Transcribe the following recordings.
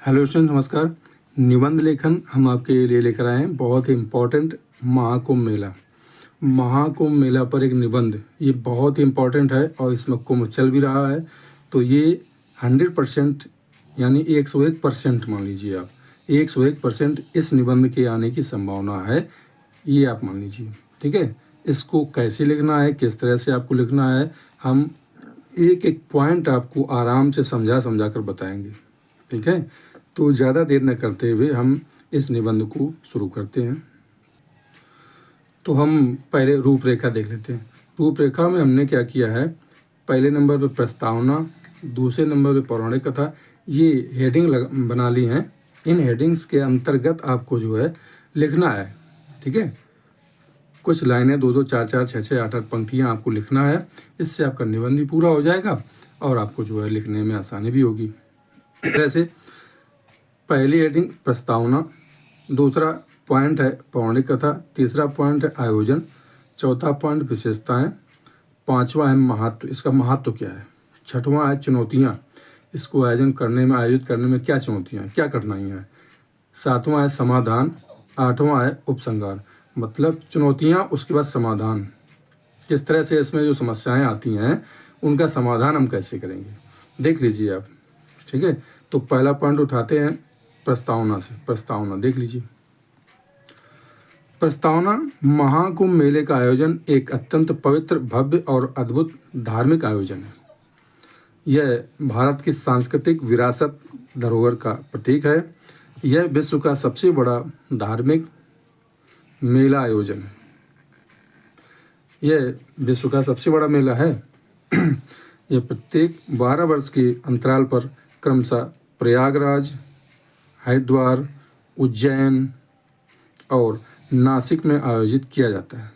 Hello student, नमस्कार। निबंध लेखन हम आपके लिए लेकर आए हैं। बहुत ही इम्पोर्टेंट महाकुंभ मेला। महाकुंभ मेला पर एक निबंध, ये बहुत ही इम्पोर्टेंट है और इसमें कुंभ चल भी रहा है, तो ये 100% यानी 101% मान लीजिए आप, 101% इस निबंध के आने की संभावना है, ये आप मान लीजिए। ठीक है, इसको कैसे लिखना है, किस तरह से आपको लिखना है, हम एक एक पॉइंट आपको आराम से समझा कर बताएंगे। ठीक है, तो ज़्यादा देर न करते हुए हम इस निबंध को शुरू करते हैं। तो हम पहले रूपरेखा देख लेते हैं। रूपरेखा में हमने क्या किया है, पहले नंबर पे प्रस्तावना, दूसरे नंबर पे पौराणिक कथा, ये हेडिंग बना ली हैं। इन हेडिंग्स के अंतर्गत आपको जो है लिखना है। ठीक है, कुछ लाइनें 2-2, 4-4, 6-6, 8-8 पंक्तियाँ आपको लिखना है। इससे आपका निबंध भी पूरा हो जाएगा और आपको जो है लिखने में आसानी भी होगी। जैसे पहली हेडिंग प्रस्तावना, दूसरा पॉइंट है पौराणिक कथा, तीसरा पॉइंट है आयोजन, चौथा पॉइंट विशेषताएं, पांचवा है महत्व, इसका महत्व क्या है, छठवां है चुनौतियां, इसको आयोजित करने में क्या चुनौतियां, क्या कठिनाइयां हैं, सातवां है समाधान, आठवां है उपसंहार, मतलब चुनौतियां उसके बाद समाधान, किस तरह से इसमें जो समस्याएं आती हैं उनका समाधान हम कैसे करेंगे, देख लीजिए आप। ठीक है, तो पहला पॉइंट उठाते हैं प्रस्तावना से। प्रस्तावना देख लीजिए। प्रस्तावना, महाकुंभ मेले का आयोजन एक अत्यंत पवित्र, भव्य और अद्भुत धार्मिक आयोजन है। यह भारत की सांस्कृतिक विरासत धरोहर का प्रतीक है। यह विश्व का सबसे बड़ा धार्मिक मेला आयोजन है। यह विश्व का सबसे बड़ा मेला है। यह प्रत्येक 12 वर्ष के अंतराल पर क्रमशः प्रयागराज, हरिद्वार, उज्जैन और नासिक में आयोजित किया जाता है।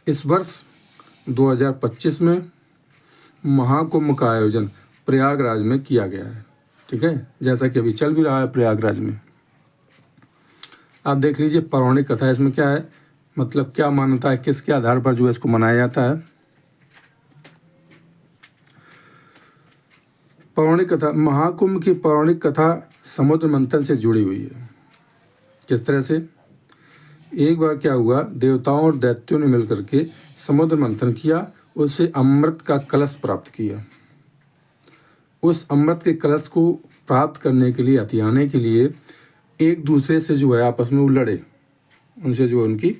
इस वर्ष 2025 में महाकुंभ का आयोजन प्रयागराज में किया गया है। ठीक है, जैसा कि अभी चल भी रहा है प्रयागराज में। आप देख लीजिए पौराणिक कथा, इसमें क्या है, मतलब क्या मान्यता है, किसके आधार पर जो है इसको मनाया जाता है। पौराणिक कथा, महाकुंभ की पौराणिक कथा समुद्र मंथन से जुड़ी हुई है। किस तरह से, एक बार क्या हुआ, देवताओं और दैत्यों ने मिलकर के समुद्र मंथन किया, उससे अमृत का कलश प्राप्त किया। उस अमृत के कलश को प्राप्त करने के लिए, हथियाने के लिए एक दूसरे से जो है आपस में वो लड़े, उनसे जो उनकी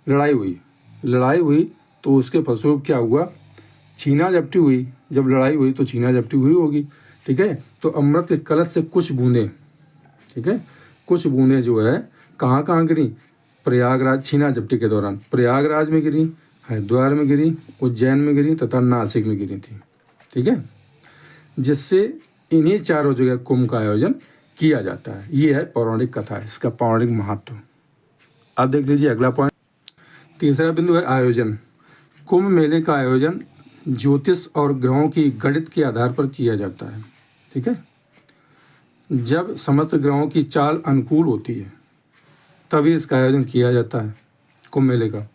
लड़ाई हुई तो उसके फलस्वरूप क्या हुआ, छीना झपटी हुई। जब लड़ाई हुई तो छीना झपटी हुई होगी। ठीक है, तो अमृत के कलश से कुछ बूंदें, ठीक है, कुछ बूंदें जो है कहाँ कहाँ गिरी, प्रयागराज, छीना झपटी के दौरान प्रयागराज में गिरी, हरिद्वार में गिरी, उज्जैन में गिरी तथा नासिक में गिरी थी। ठीक है, जिससे इन्हीं चारों जगह कुंभ का आयोजन किया जाता है। ये है पौराणिक कथा, इसका पौराणिक महत्व। अब देख लीजिए अगला पॉइंट। तीसरा बिंदु है आयोजन। कुंभ मेले का आयोजन ज्योतिष और ग्रहों की गणित के आधार पर किया जाता है। ठीक है, जब समस्त ग्रहों की चाल अनुकूल होती है तभी इसका आयोजन किया जाता है कुंभ मेले का।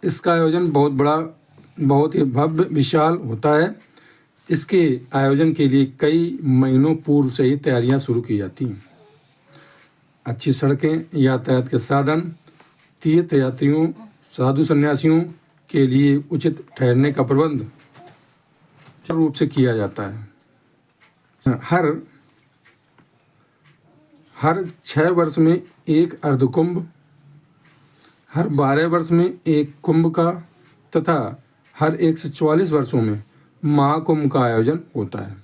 इसका आयोजन बहुत बड़ा, बहुत ही भव्य, विशाल होता है। इसके आयोजन के लिए कई महीनों पूर्व से ही तैयारियां शुरू की जाती हैं। अच्छी सड़कें, यातायात के साधन, तीर्थयात्रियों, साधु सन्यासियों के लिए उचित ठहरने का प्रबंध रूप से किया जाता है। हर 6 वर्ष में एक अर्धकुंभ, हर 12 वर्ष में एक कुंभ का तथा हर 144 वर्षों में महाकुंभ का आयोजन होता है।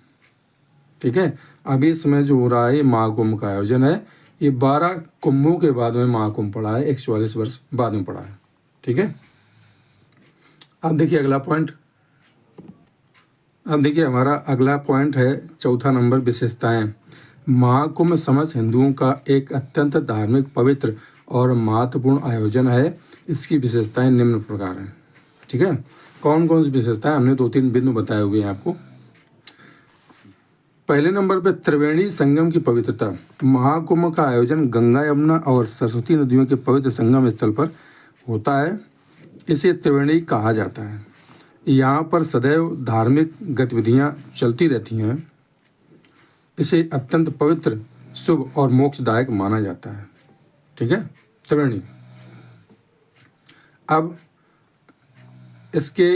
ठीक है, अभी इसमें जो हो रहा है ये महाकुंभ का आयोजन है। ये 12 कुंभों के बाद में महाकुंभ पड़ा है, 144 वर्ष बाद में पड़ा है। ठीक है, अब देखिए अगला पॉइंट। अब देखिए हमारा अगला पॉइंट है चौथा नंबर, विशेषताएं। महाकुंभ समस्त हिंदुओं का एक अत्यंत धार्मिक, पवित्र और महत्वपूर्ण आयोजन है। इसकी विशेषताएं निम्न प्रकार हैं। ठीक है, कौन कौन सी विशेषताएं, हमने 2-3 बिंदु बताए हुए हैं आपको। पहले नंबर पर त्रिवेणी संगम की पवित्रता। महाकुंभ का आयोजन गंगा, यमुना और सरस्वती नदियों के पवित्र संगम स्थल पर होता है। इसे त्रिवेणी कहा जाता है। यहाँ पर सदैव धार्मिक गतिविधियाँ चलती रहती हैं। इसे अत्यंत पवित्र, शुभ और मोक्षदायक माना जाता है। ठीक है त्रिवेणी। अब इसके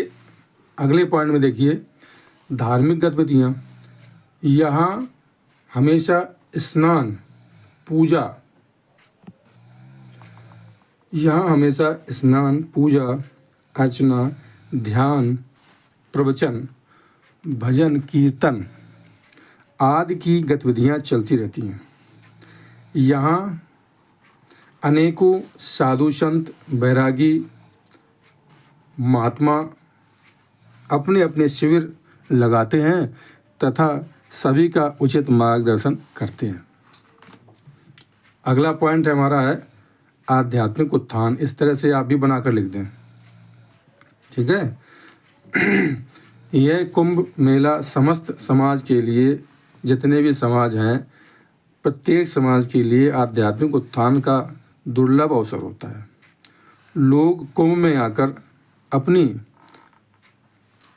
अगले पॉइंट में देखिए, धार्मिक गतिविधियाँ। यहाँ हमेशा स्नान, पूजा, पूजा अर्चना, ध्यान, प्रवचन, भजन, कीर्तन आदि की गतिविधियाँ चलती रहती हैं। यहाँ अनेकों साधु संत, बैरागी, महात्मा अपने अपने शिविर लगाते हैं तथा सभी का उचित मार्गदर्शन करते हैं। अगला पॉइंट हमारा है आध्यात्मिक उत्थान। इस तरह से आप भी बनाकर लिख दें। ठीक है। यह कुंभ मेला समस्त समाज के लिए, जितने भी समाज हैं, प्रत्येक समाज के लिए आध्यात्मिक उत्थान का दुर्लभ अवसर होता है। लोग कुंभ में आकर अपनी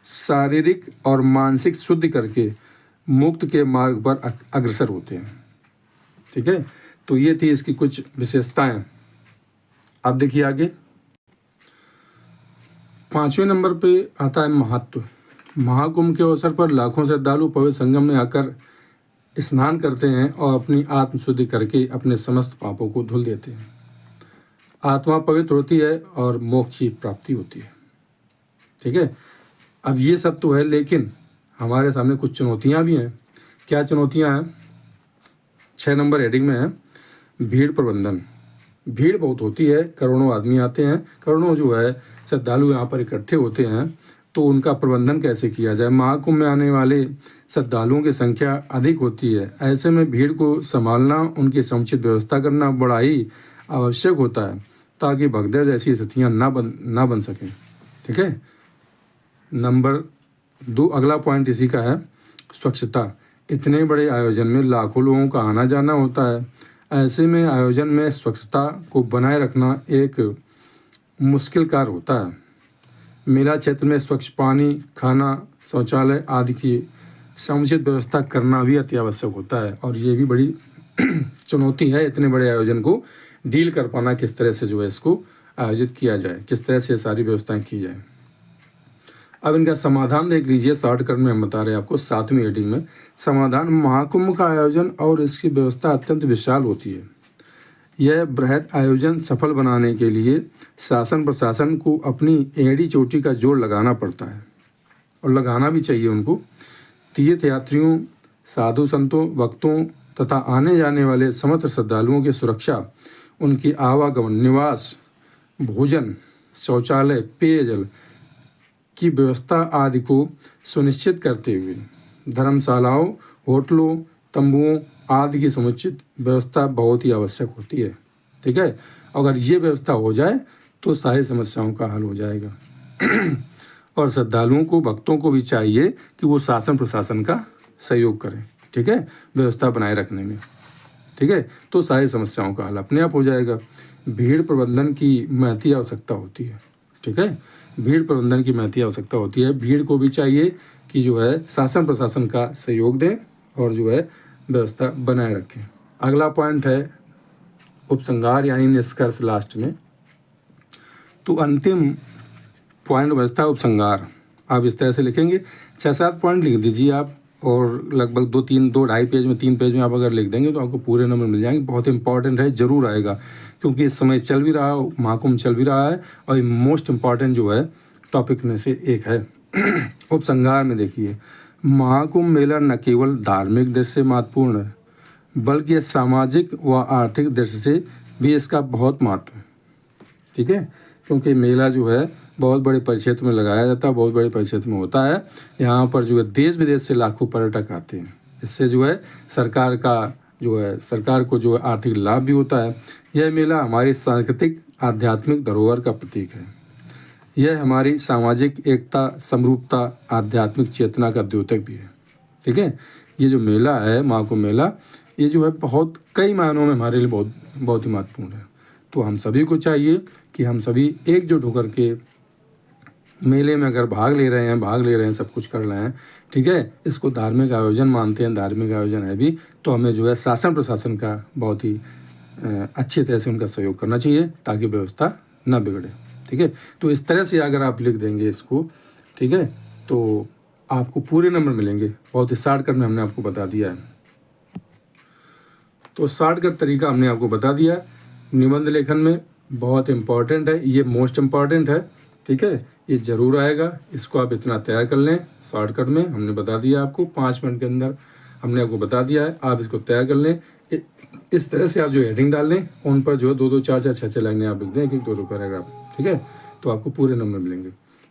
शारीरिक और मानसिक शुद्धि करके मुक्त के मार्ग पर अग्रसर होते हैं। ठीक है, तो ये थी इसकी कुछ विशेषताएं। अब देखिए आगे 5वें नंबर पे आता है महत्व। महाकुंभ के अवसर पर लाखों श्रद्धालु पवित्र संगम में आकर स्नान करते हैं और अपनी आत्मशुद्धि करके अपने समस्त पापों को धुल देते हैं। आत्मा पवित्र होती है और मोक्ष की प्राप्ति होती है। ठीक है, अब ये सब तो है, लेकिन हमारे सामने कुछ चुनौतियां भी हैं। क्या चुनौतियां हैं? 6 नंबर हेडिंग में है भीड़ प्रबंधन। भीड़ बहुत होती है, करोड़ों आदमी आते हैं, करोड़ों जो है श्रद्धालु यहाँ पर इकट्ठे होते हैं, तो उनका प्रबंधन कैसे किया जाए। महाकुंभ में आने वाले श्रद्धालुओं की संख्या अधिक होती है। ऐसे में भीड़ को संभालना, उनकी समुचित व्यवस्था करना बड़ा ही आवश्यक होता है ताकि भगदड़ जैसी स्थितियाँ ना बन सकें। ठीक है। नंबर 2 अगला पॉइंट इसी का है स्वच्छता। इतने बड़े आयोजन में लाखों लोगों का आना जाना होता है। ऐसे में आयोजन में स्वच्छता को बनाए रखना एक मुश्किल कार्य होता है। मेला क्षेत्र में स्वच्छ पानी, खाना, शौचालय आदि की समुचित व्यवस्था करना भी अति आवश्यक होता है, और ये भी बड़ी चुनौती है इतने बड़े आयोजन को डील कर पाना, किस तरह से जो है इसको आयोजित किया जाए, किस तरह से सारी व्यवस्थाएं की जाए। अब इनका समाधान देख लीजिए, शॉर्टकट में हम बता रहे हैं आपको 7वीं हेडिंग में। समाधान: महाकुंभ का आयोजन और इसकी व्यवस्था अत्यंत विशाल होती है। यह बृहद आयोजन सफल बनाने के लिए शासन प्रशासन को अपनी एड़ी चोटी का जोर लगाना पड़ता है, और लगाना भी चाहिए उनको। तीर्थ यात्रियों, साधु संतों, भक्तों तथा आने जाने वाले समस्त श्रद्धालुओं की सुरक्षा, उनकी आवागमन, निवास, भोजन, शौचालय, पेयजल की व्यवस्था आदि को सुनिश्चित करते हुए धर्मशालाओं, होटलों, तंबुओं आदि की समुचित व्यवस्था बहुत ही आवश्यक होती है। ठीक है, अगर ये व्यवस्था हो जाए तो सारी समस्याओं का हल हो जाएगा। और श्रद्धालुओं को, भक्तों को भी चाहिए कि वो शासन प्रशासन का सहयोग करें। ठीक है, व्यवस्था बनाए रखने में। ठीक है, तो सारी समस्याओं का हल अपने आप हो जाएगा। भीड़ प्रबंधन की महती आवश्यकता होती है। ठीक है, भीड़ प्रबंधन की महती आवश्यकता होती है। भीड़ को भी चाहिए कि जो है शासन प्रशासन का सहयोग दें और जो है व्यवस्था बनाए रखें। अगला पॉइंट है उपसंहार यानी निष्कर्ष लास्ट में। तो अंतिम पॉइंट बचता है उपसंहार। आप इस तरह से लिखेंगे, 6-7 पॉइंट लिख दीजिए आप, और लगभग 2-2.5 पेज में, 3 पेज में आप अगर लिख देंगे तो आपको पूरे नंबर मिल जाएंगे। बहुत इंपॉर्टेंट है, ज़रूर आएगा, क्योंकि इस समय चल भी रहा है, महाकुंभ चल भी रहा है, और ये मोस्ट इम्पॉर्टेंट जो है टॉपिक में से एक है। उपसंहार में देखिए, महाकुंभ मेला न केवल धार्मिक दृष्टि से महत्वपूर्ण है, बल्कि सामाजिक व आर्थिक दृष्टि से भी इसका बहुत महत्व है। ठीक है, क्योंकि मेला जो है बहुत बड़े परिक्षेत्र में लगाया जाता है, बहुत बड़े परिक्षेत्र में होता है। यहाँ पर जो है देश विदेश से लाखों पर्यटक आते हैं। इससे जो है सरकार को जो है आर्थिक लाभ भी होता है। यह मेला हमारी सांस्कृतिक आध्यात्मिक धरोहर का प्रतीक है। यह हमारी सामाजिक एकता, समरूपता, आध्यात्मिक चेतना का द्योतक भी है। ठीक है, ये जो मेला है, महाकुंभ मेला, ये जो है बहुत कई मायनों में हमारे लिए बहुत ही महत्वपूर्ण है। तो हम सभी को चाहिए कि हम सभी एकजुट होकर के मेले में अगर भाग ले रहे हैं, सब कुछ कर रहे हैं, ठीक है, इसको धार्मिक आयोजन मानते हैं, धार्मिक आयोजन है भी, तो हमें जो है शासन प्रशासन का बहुत ही अच्छी तरह से उनका सहयोग करना चाहिए ताकि व्यवस्था ना बिगड़े, ठीक है। तो इस तरह से अगर आप लिख देंगे इसको, ठीक है, तो आपको पूरे नंबर मिलेंगे। बहुत ही शॉर्टकट में हमने आपको बता दिया है। तो शॉर्टकट तरीका हमने आपको बता दिया। निबंध लेखन में बहुत इम्पॉर्टेंट है, ये मोस्ट इम्पॉर्टेंट है, ठीक है, ये ज़रूर आएगा। इसको आप इतना तैयार कर लें, शॉर्टकट में हमने बता दिया आपको, 5 मिनट के अंदर हमने आपको बता दिया है। आप इसको तैयार कर लें, इस तरह से आप जो हेडिंग डाल लें, उन पर जो है 2-2, 4-4, 6-6 लाइनें आप लिख दें, 1-1, 2-2 पैराग्राफ, ठीक है, तो आपको पूरे नंबर मिलेंगे।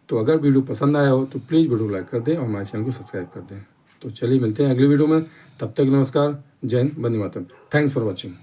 तो अगर वीडियो पसंद आया हो तो प्लीज़ वीडियो को लाइक कर दें और हमारे चैनल को सब्सक्राइब कर दें। तो चलिए मिलते हैं अगली वीडियो में, तब तक नमस्कार, जय हिंद, वंदे मातरम। Thanks for watching.